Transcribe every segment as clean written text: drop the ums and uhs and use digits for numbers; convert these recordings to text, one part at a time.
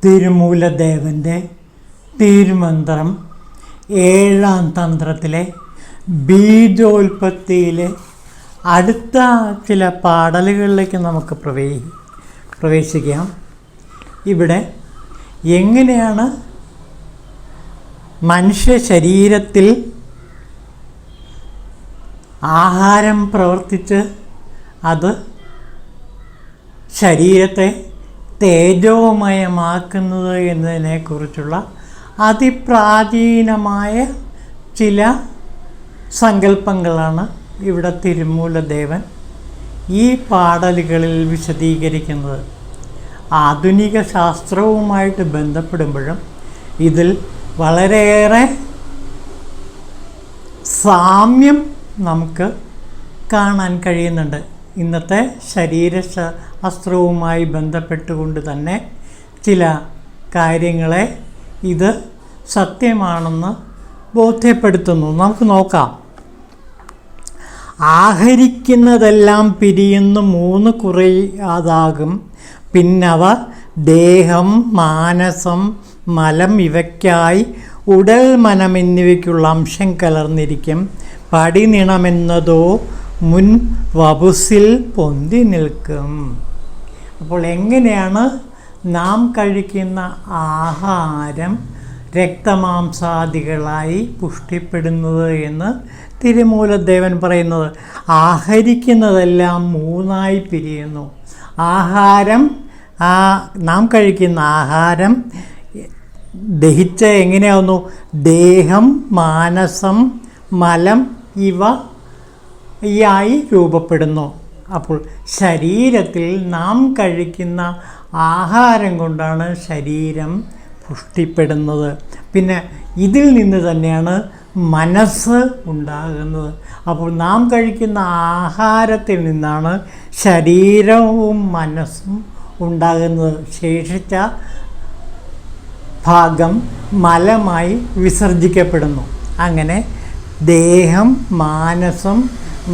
തിരുമൂലദേവൻ്റെ തിരുമന്ത്രം 7-ാം തന്ത്രത്തിലെ ബീജോൽപത്തിയിലെ അടുത്ത ചില പാടലുകളിലേക്ക് നമുക്ക് പ്രവേശിക്കാം. ഇവിടെ എങ്ങനെയാണ് മനുഷ്യ ശരീരത്തിൽ ആഹാരം പ്രവർത്തിച്ച് അത് ശരീരത്തെ തേജോമയമാക്കുന്നത് എന്നതിനെക്കുറിച്ചുള്ള അതിപ്രാചീനമായ ചില സങ്കല്പങ്ങളാണ് ഇവിടെ തിരുമൂലദേവൻ ഈ പാടലുകളിൽ വിശദീകരിക്കുന്നത്. ആധുനിക ശാസ്ത്രവുമായിട്ട് ബന്ധപ്പെടുമ്പോഴും ഇതിൽ വളരെയേറെ സാമ്യം നമുക്ക് കാണാൻ കഴിയുന്നുണ്ട്. ഇന്നത്തെ ശരീരശാസ്ത്രവുമായി ബന്ധപ്പെട്ടുകൊണ്ട് തന്നെ ചില കാര്യങ്ങളെ ഇത് സത്യമാണെന്ന് ബോധ്യപ്പെടുത്തുന്നു. നമുക്ക് നോക്കാം. ആഹരിക്കുന്നതെല്ലാം പിരിയുന്നു 3 കുറയാതാകും. പിന്നവ ദേഹം, മാനസം, മലം ഇവയ്ക്കായി ഉടൽ, മനം എന്നിവയ്ക്കുള്ള അംശം കലർന്നിരിക്കും. പടിനിണമെന്നതോ മുൻ വപുസിൽ പൊന്തി നിൽക്കും. അപ്പോൾ എങ്ങനെയാണ് നാം കഴിക്കുന്ന ആഹാരം രക്തമാംസാദികളായി പുഷ്ടിപ്പെടുന്നത് എന്ന് തിരുമൂലദേവൻ പറയുന്നത്. ആഹരിക്കുന്നതെല്ലാം 3ആയി പിരിയുന്നു. ആഹാരം, നാം കഴിക്കുന്ന ആഹാരം ദഹിച്ച് എങ്ങനെയാവുന്നു? ദേഹം, മാനസം, മലം ഇവയായി രൂപപ്പെടുന്നു. അപ്പോൾ ശരീരത്തിൽ നാം കഴിക്കുന്ന ആഹാരം കൊണ്ടാണ് ശരീരം പുഷ്ടിപ്പെടുന്നത്. പിന്നെ ഇതിൽ നിന്ന് തന്നെയാണ് മനസ്സ് ഉണ്ടാകുന്നത്. അപ്പോൾ നാം കഴിക്കുന്ന ആഹാരത്തിൽ നിന്നാണ് ശരീരവും മനസ്സും ഉണ്ടാകുന്നത്. ശേഷിച്ച ഭാഗം മലമായി വിസർജിക്കപ്പെടുന്നു. അങ്ങനെ ദേഹം, മാനസം,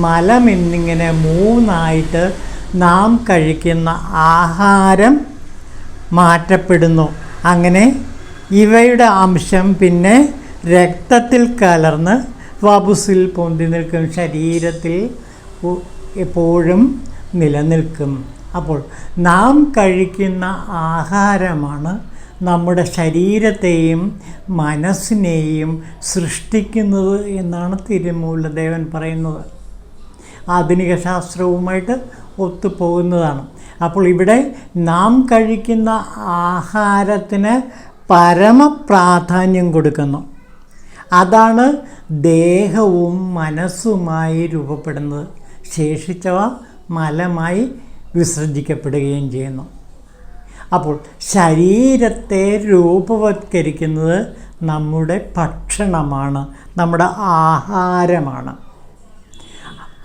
മലം എന്നിങ്ങനെ 3ആയിട്ട് നാം കഴിക്കുന്ന ആഹാരം മാറ്റപ്പെടുന്നു. അങ്ങനെ ഇവയുടെ അംശം പിന്നെ രക്തത്തിൽ കലർന്ന് വപുസിൽ പൊന്തി നിൽക്കും, ശരീരത്തിൽ എപ്പോഴും നിലനിൽക്കും. അപ്പോൾ നാം കഴിക്കുന്ന ആഹാരമാണ് നമ്മുടെ ശരീരത്തെയും മനസ്സിനെയും സൃഷ്ടിക്കുന്നത് എന്നാണ് തിരുമൂലദേവൻ പറയുന്നത്. ആധുനിക ശാസ്ത്രവുമായിട്ട് ഒത്തുപോകുന്നതാണ്. അപ്പോൾ ഇവിടെ നാം കഴിക്കുന്ന ആഹാരത്തിന് പരമപ്രാധാന്യം കൊടുക്കുന്നു. അതാണ് ദേഹവും മനസ്സുമായി രൂപപ്പെടുന്നത്. ശേഷിച്ചവ മലമായി വിസർജിക്കപ്പെടുകയും ചെയ്യുന്നു. അപ്പോൾ ശരീരത്തെ രൂപവത്കരിക്കുന്നത് നമ്മുടെ ഭക്ഷണമാണ്, നമ്മുടെ ആഹാരമാണ്.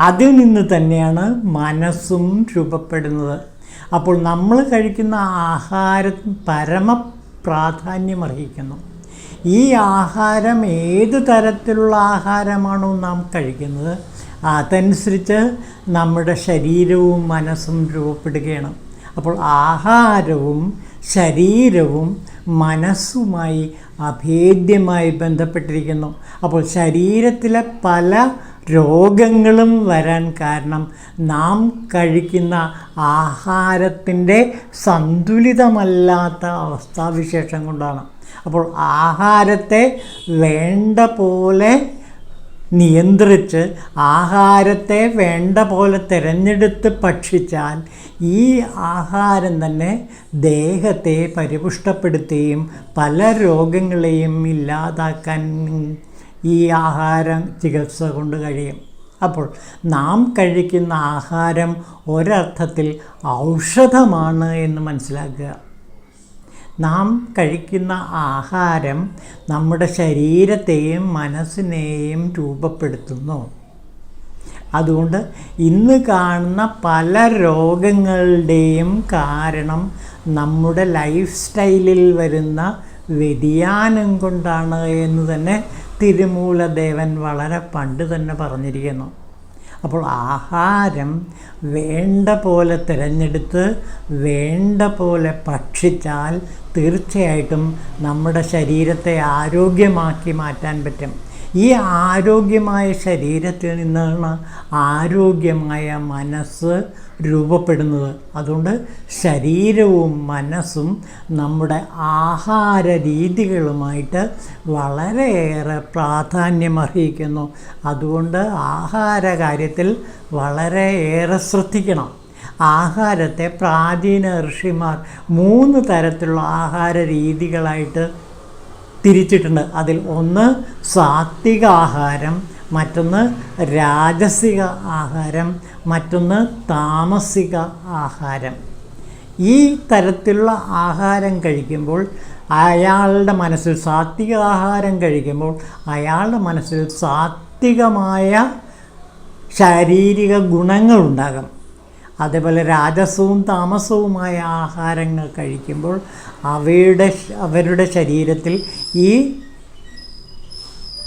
അതിൽ നിന്ന് തന്നെയാണ് മനസ്സും രൂപപ്പെടുന്നത്. അപ്പോൾ നമ്മൾ കഴിക്കുന്ന ആഹാരത്തിന് പരമപ്രാധാന്യം അർഹിക്കുന്നു. ഈ ആഹാരം ഏത് തരത്തിലുള്ള ആഹാരമാണോ നാം കഴിക്കുന്നത് അതനുസരിച്ച് നമ്മുടെ ശരീരവും മനസ്സും രൂപപ്പെടുകയാണ്. അപ്പോൾ ആഹാരവും ശരീരവും മനസ്സുമായി അഭേദ്യമായി ബന്ധപ്പെട്ടിരിക്കുന്നു. അപ്പോൾ ശരീരത്തിലെ പല രോഗങ്ങളും വരാൻ കാരണം നാം കഴിക്കുന്ന ആഹാരത്തിൻ്റെ സന്തുലിതമല്ലാത്ത അവസ്ഥാവിശേഷം കൊണ്ടാണ്. അപ്പോൾ ആഹാരത്തെ വേണ്ട പോലെ നിയന്ത്രിച്ച് ആഹാരത്തെ വേണ്ട പോലെ തിരഞ്ഞെടുത്ത് ഭക്ഷിച്ചാൽ ഈ ആഹാരം തന്നെ ദേഹത്തെ പരിപുഷ്ടപ്പെടുത്തുകയും പല രോഗങ്ങളെയും ഇല്ലാതാക്കാൻ ഈ ആഹാരം ചികിത്സ കൊണ്ട് കഴിയും. അപ്പോൾ നാം കഴിക്കുന്ന ആഹാരം ഒരർത്ഥത്തിൽ ഔഷധമാണ് എന്ന് മനസ്സിലാക്കുക. നാം കഴിക്കുന്ന ആഹാരം നമ്മുടെ ശരീരത്തെയും മനസ്സിനെയും രൂപപ്പെടുത്തുന്നു. അതുകൊണ്ട് ഇന്ന് കാണുന്ന പല രോഗങ്ങളുടെയും കാരണം നമ്മുടെ ലൈഫ് സ്റ്റൈലിൽ വരുന്ന വ്യതിയാനം കൊണ്ടാണ് എന്ന് തന്നെ തിരുമൂലദേവൻ വളരെ പണ്ട് തന്നെ പറഞ്ഞിരിക്കുന്നു. അപ്പോൾ ആഹാരം വേണ്ട പോലെ തിരഞ്ഞെടുത്ത് വേണ്ട പോലെ ഭക്ഷിച്ചാൽ തീർച്ചയായിട്ടും നമ്മുടെ ശരീരത്തെ ആരോഗ്യമാക്കി മാറ്റാൻ പറ്റും. ഈ ആരോഗ്യമായ ശരീരത്തിൽ നിന്നാണ് ആരോഗ്യമായ മനസ്സ് രൂപപ്പെടുന്നത്. അതുകൊണ്ട് ശരീരവും മനസ്സും നമ്മുടെ ആഹാര രീതികളുമായിട്ട് വളരെയേറെ പ്രാധാന്യമർഹിക്കുന്നു. അതുകൊണ്ട് ആഹാര കാര്യത്തിൽ വളരെയേറെ ശ്രദ്ധിക്കണം. ആഹാരത്തെ പ്രാചീന ഋഷിമാർ 3 തരത്തിലുള്ള ആഹാര രീതികളായിട്ട് തിരിച്ചിട്ടുണ്ട്. അതിൽ ഒന്ന് സാത്വിക ആഹാരം, മറ്റൊന്ന് രാജസിക ആഹാരം, മറ്റൊന്ന് താമസിക ആഹാരം. ഈ തരത്തിലുള്ള ആഹാരം കഴിക്കുമ്പോൾ അയാളുടെ മനസ്സിൽ സാത്വിക ആഹാരം കഴിക്കുമ്പോൾ അയാളുടെ മനസ്സിൽ സാത്വികമായ ശാരീരിക ഗുണങ്ങളുണ്ടാകും. അതേപോലെ രാജസവും താമസവുമായ ആഹാരങ്ങൾ കഴിക്കുമ്പോൾ അവരുടെ ശരീരത്തിൽ ഈ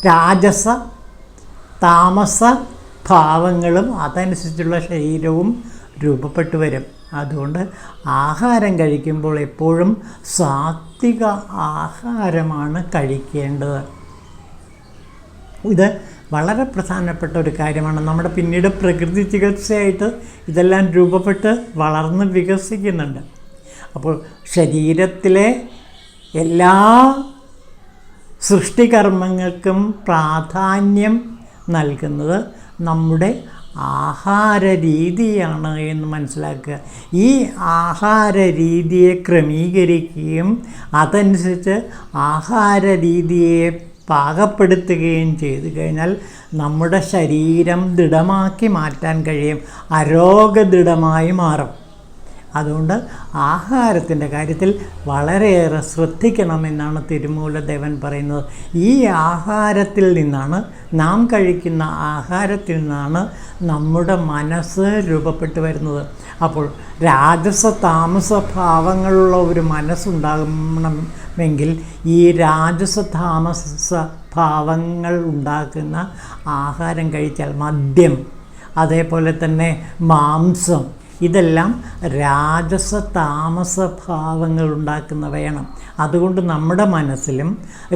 രാജസ താമസ ഭാവങ്ങളും അതനുസരിച്ചുള്ള ശരീരവും രൂപപ്പെട്ടു വരും. അതുകൊണ്ട് ആഹാരം കഴിക്കുമ്പോൾ എപ്പോഴും സാത്വിക ആഹാരമാണ് കഴിക്കേണ്ടത്. ഇത് വളരെ പ്രധാനപ്പെട്ട ഒരു കാര്യമാണ്. നമ്മുടെ പിന്നീട് പ്രകൃതി ചികിത്സയായിട്ട് ഇതെല്ലാം രൂപപ്പെട്ട് വളർന്ന് വികസിക്കുന്നുണ്ട്. അപ്പോൾ ശരീരത്തിലെ എല്ലാ സൃഷ്ടികർമ്മങ്ങൾക്കും പ്രാധാന്യം നൽകുന്നത് നമ്മുടെ ആഹാര രീതിയാണ് എന്ന് മനസ്സിലാക്കുക. ഈ ആഹാര രീതിയെ ക്രമീകരിക്കുകയും അതനുസരിച്ച് ആഹാര രീതിയെ പാകപ്പെടുത്തുകയും ചെയ്തു കഴിഞ്ഞാൽ നമ്മുടെ ശരീരം ദൃഢമാക്കി മാറ്റാൻ കഴിയും, അരോഗദൃഢമായി മാറും. അതുകൊണ്ട് ആഹാരത്തിൻ്റെ കാര്യത്തിൽ വളരെയേറെ ശ്രദ്ധിക്കണമെന്നാണ് തിരുമൂലദേവൻ പറയുന്നത്. ഈ ആഹാരത്തിൽ നിന്നാണ്, നാം കഴിക്കുന്ന ആഹാരത്തിൽ നിന്നാണ് നമ്മുടെ മനസ്സ് രൂപപ്പെട്ടു വരുന്നത്. അപ്പോൾ രാജസ താമസ ഭാവങ്ങളുള്ള ഒരു മനസ്സുണ്ടാകണമെങ്കിൽ ഈ രാജസ താമസ ഭാവങ്ങൾ ഉണ്ടാക്കുന്ന ആഹാരം കഴിച്ചാൽ, മദ്യം, അതേപോലെ തന്നെ മാംസം, ഇതെല്ലാം രാജസ താമസ ഭാവങ്ങൾ ഉണ്ടാക്കുന്നവയാണ്. അതുകൊണ്ട് നമ്മുടെ മനസ്സിലും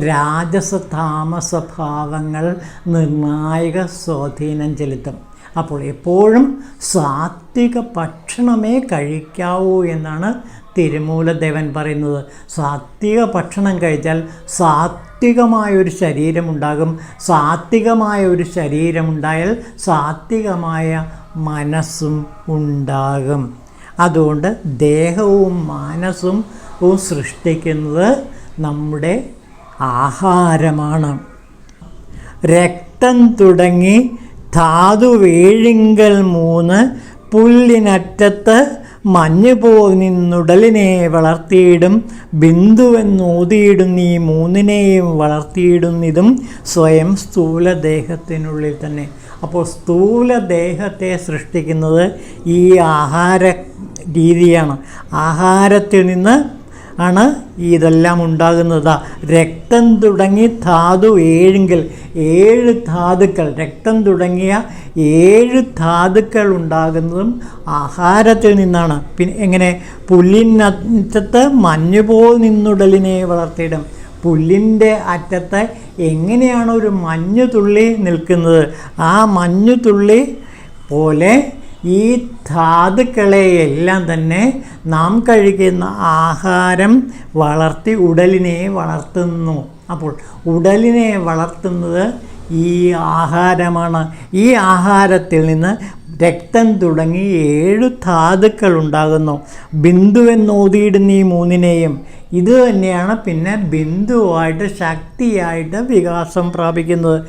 രാജസ താമസ ഭാവങ്ങൾ നിർണായക സ്വാധീനം ചെലുത്തും. അപ്പോൾ എപ്പോഴും സാത്വിക ഭക്ഷണമേ കഴിക്കാവൂ എന്നാണ് തിരുമൂലദേവൻ പറയുന്നത്. സാത്വിക ഭക്ഷണം കഴിച്ചാൽ സാത്വികമായൊരു ശരീരമുണ്ടാകും. സാത്വികമായ ഒരു ശരീരമുണ്ടായാൽ സാത്വികമായ മനസ്സും ഉണ്ടാകും. അതുകൊണ്ട് ദേഹവും മനസ്സും സൃഷ്ടിക്കുന്നത് നമ്മുടെ ആഹാരമാണ്. രക്തം തുടങ്ങി ധാതുവേഴിങ്കൽ 3 പുല്ലിനറ്റത്ത് മഞ്ഞുപോ നിന്നുടലിനെ വളർത്തിയിടും ബിന്ദുവെന്നോതിയിടും നീ 3നെയും വളർത്തിയിടുന്നിതും സ്വയം സ്ഥൂലദേഹത്തിനുള്ളിൽ തന്നെ. അപ്പോൾ സ്ഥൂലദേഹത്തെ സൃഷ്ടിക്കുന്നത് ഈ ആഹാര രീതിയാണ്. ആഹാരത്തിൽ നിന്ന് ആണ് ഇതെല്ലാം ഉണ്ടാകുന്നത്. രക്തം തുടങ്ങി ധാതു 7 ധാതുക്കൾ, രക്തം തുടങ്ങിയ 7 ധാതുക്കൾ ഉണ്ടാകുന്നതും ആഹാരത്തിൽ നിന്നാണ്. പിന്നെ എങ്ങനെ? പുല്ലിനറ്റത്ത് മഞ്ഞുപോൽ നിന്നുടലിനെ വളർത്തിയിടും. പുല്ലിൻ്റെ അറ്റത്ത് എങ്ങനെയാണ് ഒരു മഞ്ഞുതുള്ളി നിൽക്കുന്നത്, ആ മഞ്ഞുതുള്ളി പോലെ ഈ ധാതുക്കളെയെല്ലാം തന്നെ നാം കഴിക്കുന്ന ആഹാരം വളർത്തി ഉടലിനെ വളർത്തുന്നു. അപ്പോൾ ഉടലിനെ വളർത്തുന്നത് ഈ ആഹാരമാണ്. ഈ ആഹാരത്തിൽ നിന്ന് രക്തം തുടങ്ങി 7 ധാതുക്കൾ ഉണ്ടാകുന്നു. ബിന്ദുവെന്നോതിയിടുന്ന ഈ 3നെയും, ഇത് തന്നെയാണ് പിന്നെ ബിന്ദുവായിട്ട് ശക്തിയായിട്ട് വികാസം പ്രാപിക്കുന്നത്.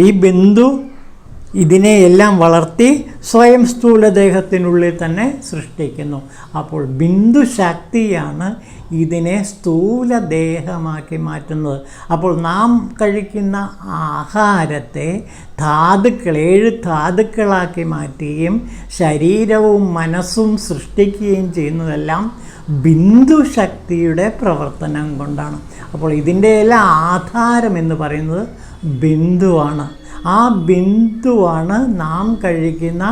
ഈ ബിന്ദു ഇതിനെയെല്ലാം വളർത്തി സ്വയം സ്ഥൂലദേഹത്തിനുള്ളിൽ തന്നെ സൃഷ്ടിക്കുന്നു. അപ്പോൾ ബിന്ദു ശക്തിയാണ് ഇതിനെ സ്ഥൂലദേഹമാക്കി മാറ്റുന്നത്. അപ്പോൾ നാം കഴിക്കുന്ന ആഹാരത്തെ 7 ധാതുക്കളാക്കി മാറ്റുകയും ശരീരവും മനസ്സും സൃഷ്ടിക്കുകയും ചെയ്യുന്നതെല്ലാം ബിന്ദു ശക്തിയുടെ പ്രവർത്തനം കൊണ്ടാണ്. അപ്പോൾ ഇതിൻ്റെ എല്ലാം ആധാരം എന്ന് പറയുന്നത് ബിന്ദുവാണ്. ആ ബിന്ദുവാണ് നാം കഴിക്കുന്ന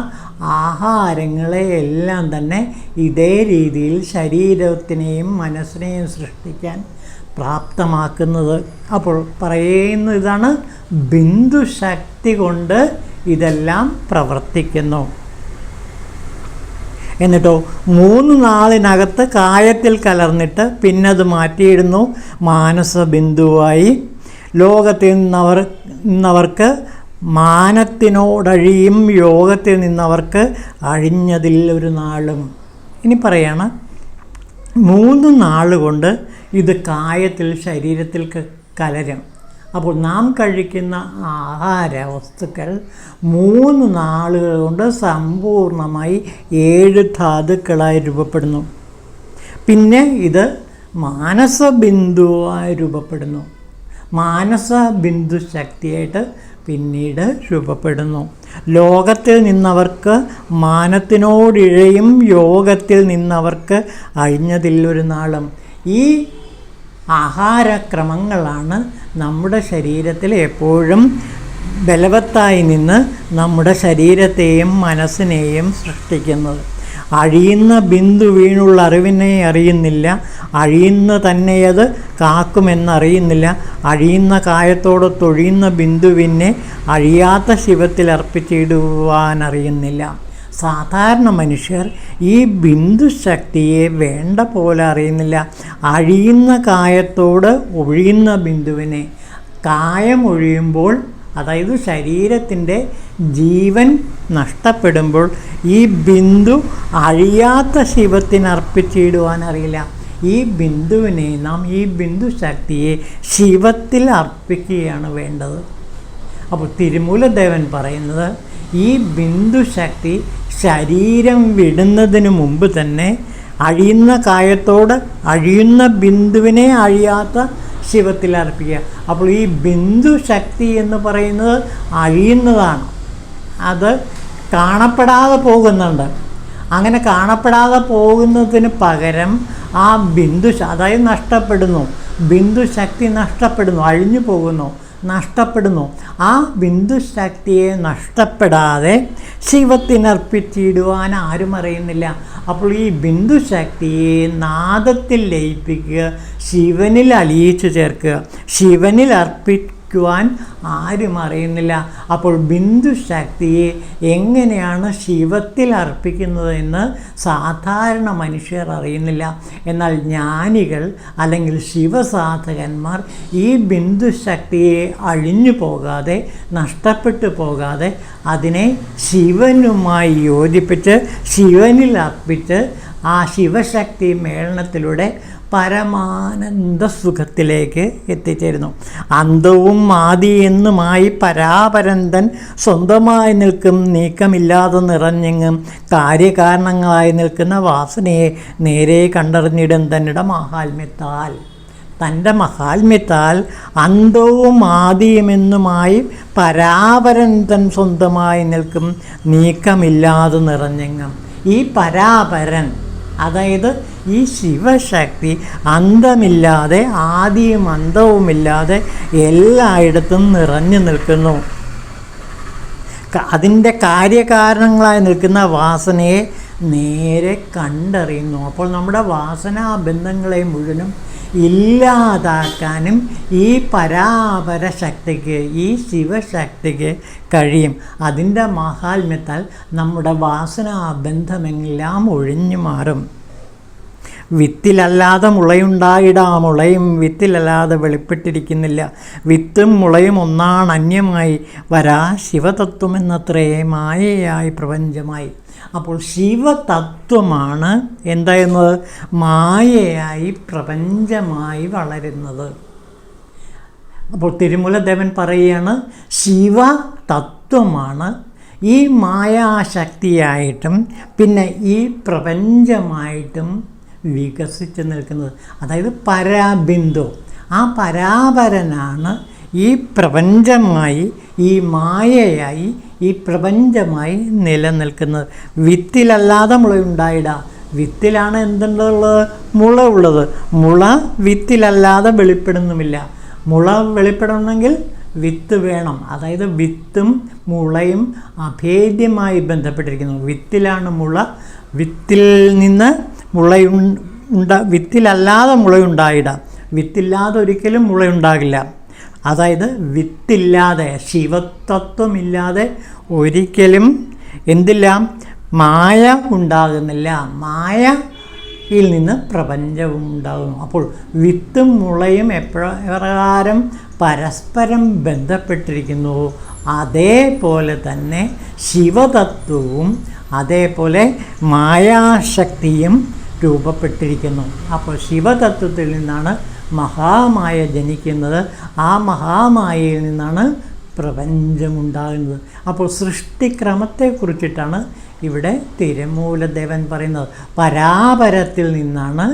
ആഹാരങ്ങളെ എല്ലാം തന്നെ ഇതേ രീതിയിൽ ശരീരത്തിനെയും മനസ്സിനെയും സൃഷ്ടിക്കാൻ പ്രാപ്തമാക്കുന്നത്. അപ്പോൾ പറയുന്ന ഇതാണ്, ബിന്ദുശക്തി കൊണ്ട് ഇതെല്ലാം പ്രവർത്തിക്കുന്നു. എന്നിട്ടോ 3 നാളിനകത്ത് കായത്തിൽ കലർന്നിട്ട് പിന്നത് മാറ്റിയിടുന്നു മാനസബിന്ദുവായി. ലോകത്തിൽ നിന്നവർക്ക് മാനത്തിനോടഴിയും, യോഗത്തിൽ നിന്നവർക്ക് അഴിഞ്ഞതിൽ ഒരു നാളും. ഇനി പറയാണ്, 3 നാൾ കൊണ്ട് ഇത് കായത്തിൽ ശരീരത്തിൽ കലരും. അപ്പോൾ നാം കഴിക്കുന്ന ആഹാര വസ്തുക്കൾ 3 നാളുകൾ കൊണ്ട് സമ്പൂർണ്ണമായി 7 ധാതുക്കളായി രൂപപ്പെടുന്നു. പിന്നെ ഇത് മാനസബിന്ദുവായി രൂപപ്പെടുന്നു. മാനസബിന്ദു ശക്തിയായിട്ട് പിന്നീട് രൂപപ്പെടുന്നു. ലോകത്തിൽ നിന്നവർക്ക് മാനത്തിനോടിഴയും, യോഗത്തിൽ നിന്നവർക്ക് അഴിഞ്ഞതില്ലൊരു നാളും. ഈ ആഹാരക്രമങ്ങളാണ് നമ്മുടെ ശരീരത്തിൽ എപ്പോഴും ബലവത്തായി നിന്ന് നമ്മുടെ ശരീരത്തെയും മനസ്സിനെയും സൃഷ്ടിക്കുന്നത്. അഴിയുന്ന ബിന്ദു വീണുള്ള അറിവിനെ അറിയുന്നില്ല, അഴിയുന്ന തന്നെയത് കാക്കുമെന്നറിയുന്നില്ല, അഴിയുന്ന കായത്തോടെ തൊഴിയുന്ന ബിന്ദുവിനെ അഴിയാത്ത ശിവത്തിൽ അർപ്പിച്ചിടുവാനറിയുന്നില്ല. സാധാരണ മനുഷ്യർ ഈ ബിന്ദുശക്തിയെ വേണ്ട പോലെ അറിയുന്നില്ല. അഴിയുന്ന കായത്തോട് ഒഴിയുന്ന ബിന്ദുവിനെ, കായം ഒഴിയുമ്പോൾ, അതായത് ശരീരത്തിൻ്റെ ജീവൻ നഷ്ടപ്പെടുമ്പോൾ ഈ ബിന്ദു അഴിയാത്ത ശിവത്തിന് അർപ്പിച്ചിടുവാനറിയില്ല. ഈ ബിന്ദുവിനെ നാം, ഈ ബിന്ദുശക്തിയെ ശിവത്തിൽ അർപ്പിക്കുകയാണ് വേണ്ടത്. അപ്പോൾ തിരുമൂലദേവൻ പറയുന്നത്, ഈ ബിന്ദുശക്തി ശരീരം വിടുന്നതിന് മുമ്പ് തന്നെ അഴിയുന്ന കായത്തോട് അഴിയുന്ന ബിന്ദുവിനെ അഴിയാത്ത ശിവത്തിൽ അർപ്പിക്കുക. അപ്പോൾ ഈ ബിന്ദുശക്തി എന്ന് പറയുന്നത് അഴിയുന്നതാണ്, അത് കാണപ്പെടാതെ പോകുന്നുണ്ട്. അങ്ങനെ കാണപ്പെടാതെ പോകുന്നതിന് പകരം ആ അതായത് നഷ്ടപ്പെടുന്നു, ബിന്ദുശക്തി നഷ്ടപ്പെടുന്നു, അഴിഞ്ഞു പോകുന്നു, നഷ്ടപ്പെടുന്നു. ആ ബിന്ദുശക്തിയെ നഷ്ടപ്പെടാതെ ശിവത്തിനർപ്പിച്ചിടുവാൻ ആരും അറിയുന്നില്ല. അപ്പോൾ ഈ ബിന്ദുശക്തിയെ നാദത്തിൽ ലയിപ്പിക്കുക, ശിവനിൽ അലിയിച്ചു ചേർക്കുക, ശിവനിൽ അർപ്പിക്കുവാൻ ആരും അറിയുന്നില്ല. അപ്പോൾ ബിന്ദുശക്തിയെ എങ്ങനെയാണ് ശിവത്തിൽ അർപ്പിക്കുന്നതെന്ന് സാധാരണ മനുഷ്യർ അറിയുന്നില്ല. എന്നാൽ ജ്ഞാനികൾ അല്ലെങ്കിൽ ശിവസാധകന്മാർ ഈ ബിന്ദുശക്തിയെ അഴിഞ്ഞു പോകാതെ, നഷ്ടപ്പെട്ടു പോകാതെ അതിനെ ശിവനുമായി യോജിപ്പിച്ച് ശിവനിൽ അർപ്പിച്ച് ആ ശിവശക്തി മേളനത്തിലൂടെ പരമാനന്ദ സുഖത്തിലേക്ക് എത്തിച്ചേരുന്നു. അന്തവും ആദിയെന്നുമായി പരാപരന്തൻ സ്വന്തമായി നിൽക്കും, നീക്കമില്ലാതെ നിറഞ്ഞെങ്ങും കാര്യകാരണങ്ങളായി നിൽക്കുന്ന വാസനയെ നേരെ കണ്ടറിഞ്ഞിടും തന്നിട മഹാത്മ്യത്താൽ. തൻ്റെ മഹാത്മ്യത്താൽ അന്തവും ആദിയുമെന്നുമായി പരാപരന്തൻ സ്വന്തമായി നിൽക്കും, നീക്കമില്ലാതെ നിറഞ്ഞെങ്ങും. ഈ പരാപരൻ, അതായത് ഈ ശിവശക്തി അന്തമില്ലാതെ, ആദിയും അന്തവുമില്ലാതെ എല്ലായിടത്തും നിറഞ്ഞു നിൽക്കുന്നു. അതിൻ്റെ കാര്യകാരണങ്ങളായി നിൽക്കുന്ന വാസനയെ നേരെ കണ്ടറിയുന്നു. അപ്പോൾ നമ്മുടെ വാസനാബന്ധങ്ങളെ മുഴുവനും ഇല്ലാതാക്കാനും ഈ പരാപര ശക്തിക്ക്, ഈ ശിവശക്തിക്ക് കഴിയും. അതിൻ്റെ മഹാത്മ്യത്താൽ നമ്മുടെ വാസനാബന്ധമെല്ലാം ഒഴിഞ്ഞു മാറും. വിത്തിലല്ലാതെ മുളയുണ്ടായിടാ, മുളയും വിത്തിലല്ലാതെ വെളിപ്പെട്ടിരിക്കുന്നില്ല. വിത്തും മുളയും ഒന്നാണ്, അന്യമായി വരാ ശിവതത്വമെന്നത്രേ മായയായി പ്രപഞ്ചമായി. അപ്പോൾ ശിവതത്വമാണ് എന്തായിരുന്നത്? മായയായി പ്രപഞ്ചമായി വളരുന്നത്. അപ്പോൾ തിരുമൂലദേവൻ പറയുകയാണ്, ശിവതത്വമാണ് ഈ മായാശക്തിയായിട്ടും പിന്നെ ഈ പ്രപഞ്ചമായിട്ടും വികസിച്ച് നിൽക്കുന്നത്. അതായത് പരാബിന്ദു, ആ പരാപരനാണ് ഈ പ്രപഞ്ചമായി, ഈ മായയായി, ഈ പ്രപഞ്ചമായി നിലനിൽക്കുന്നത്. വിത്തിലല്ലാതെ മുളയുണ്ടായിടാ. വിത്തിലാണ് എന്തുള്ളത്? മുള ഉള്ളത്. മുള വിത്തിലല്ലാതെ വെളിപ്പെടുന്നുമില്ല. മുള വെളിപ്പെടണമെങ്കിൽ വിത്ത് വേണം. അതായത് വിത്തും മുളയും അഭേദ്യമായി ബന്ധപ്പെട്ടിരിക്കുന്നു. വിത്തിലാണ് മുള, വിത്തിൽ നിന്ന് വിത്തിലല്ലാതെ മുളയുണ്ടായിടാം, വിത്തില്ലാതെ ഒരിക്കലും മുളയുണ്ടാകില്ല. അതായത് വിത്തില്ലാതെ, ശിവതത്വമില്ലാതെ ഒരിക്കലും എന്തില്ല, മായ ഉണ്ടാകുന്നില്ല. മായയിൽ നിന്ന് പ്രപഞ്ചവും ഉണ്ടാകുന്നു. അപ്പോൾ വിത്തും മുളയും എപ്രകാരം പരസ്പരം ബന്ധപ്പെട്ടിരിക്കുന്നു, അതേപോലെ തന്നെ ശിവതത്വവും അതേപോലെ മായാശക്തിയും രൂപപ്പെട്ടിരിക്കുന്നു. അപ്പോൾ ശിവതത്വത്തിൽ നിന്നാണ് മഹാമായ ജനിക്കുന്നത്, ആ മഹാമായയിൽ നിന്നാണ് പ്രപഞ്ചമുണ്ടാകുന്നത്. അപ്പോൾ സൃഷ്ടിക്രമത്തെക്കുറിച്ചിട്ടാണ് ഇവിടെ തിരുമൂലദേവൻ പറയുന്നത്. പരാപരത്തിൽ നിന്നാണ്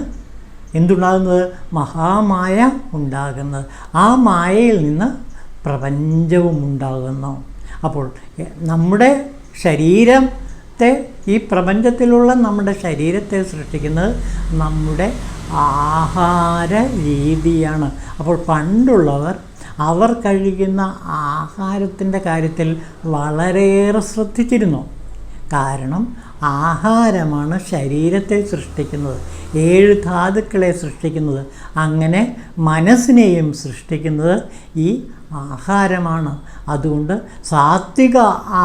എന്തുണ്ടാകുന്നത്, മഹാമായ ഉണ്ടാകുന്നത്. ആ മായയിൽ നിന്ന് പ്രപഞ്ചവും ഉണ്ടാകുന്നു. അപ്പോൾ നമ്മുടെ ശരീരത്തെ, ഈ പ്രപഞ്ചത്തിലുള്ള നമ്മുടെ ശരീരത്തെ സൃഷ്ടിക്കുന്നത് നമ്മുടെ ആഹാര രീതിയാണ്. അപ്പോൾ പണ്ടുള്ളവർ അവർ കഴിക്കുന്ന ആഹാരത്തിൻ്റെ കാര്യത്തിൽ വളരെയേറെ ശ്രദ്ധിച്ചിരുന്നു. കാരണം ആഹാരമാണ് ശരീരത്തെ സൃഷ്ടിക്കുന്നത്, 7 ധാതുക്കളെ സൃഷ്ടിക്കുന്നത്. അങ്ങനെ മനസ്സിനെയും സൃഷ്ടിക്കുന്നത് ഈ ആഹാരമാണ്. അതുകൊണ്ട് സാത്വിക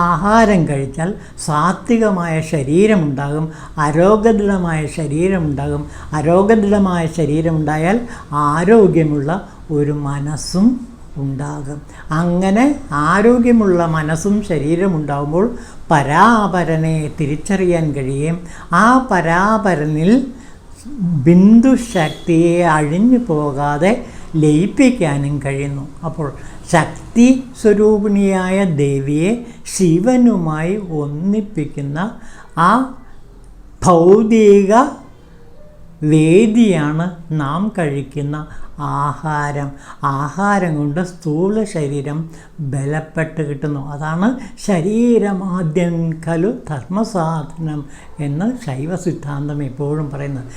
ആഹാരം കഴിച്ചാൽ സാത്വികമായ ശരീരമുണ്ടാകും, അരോഗദൃഢമായ ശരീരമുണ്ടാകും. അരോഗദൃഢമായ ശരീരമുണ്ടായാൽ ആരോഗ്യമുള്ള ഒരു മനസ്സും ഉണ്ടാകും. അങ്ങനെ ആരോഗ്യമുള്ള മനസ്സും ശരീരമുണ്ടാകുമ്പോൾ പരാപരനെ തിരിച്ചറിയാൻ കഴിയും. ആ പരാപരനിൽ ബിന്ദുശക്തിയെ അഴിഞ്ഞു പോകാതെ ലയിപ്പിക്കാനും കഴിയുന്നു. അപ്പോൾ ശക്തി സ്വരൂപിണിയായ ദേവിയെ ശിവനുമായി ഒന്നിപ്പിക്കുന്ന ആ ഭൗതിക വേദിയാണ് നാം കഴിക്കുന്ന ആഹാരം. ആഹാരം കൊണ്ട് സ്ഥൂല ശരീരം ബലപ്പെട്ട് കിട്ടുന്നു. അതാണ് ശരീരമാദ്യം ഖലു ധർമ്മസാധനം എന്ന് ശൈവ സിദ്ധാന്തം എപ്പോഴും പറയുന്നത്.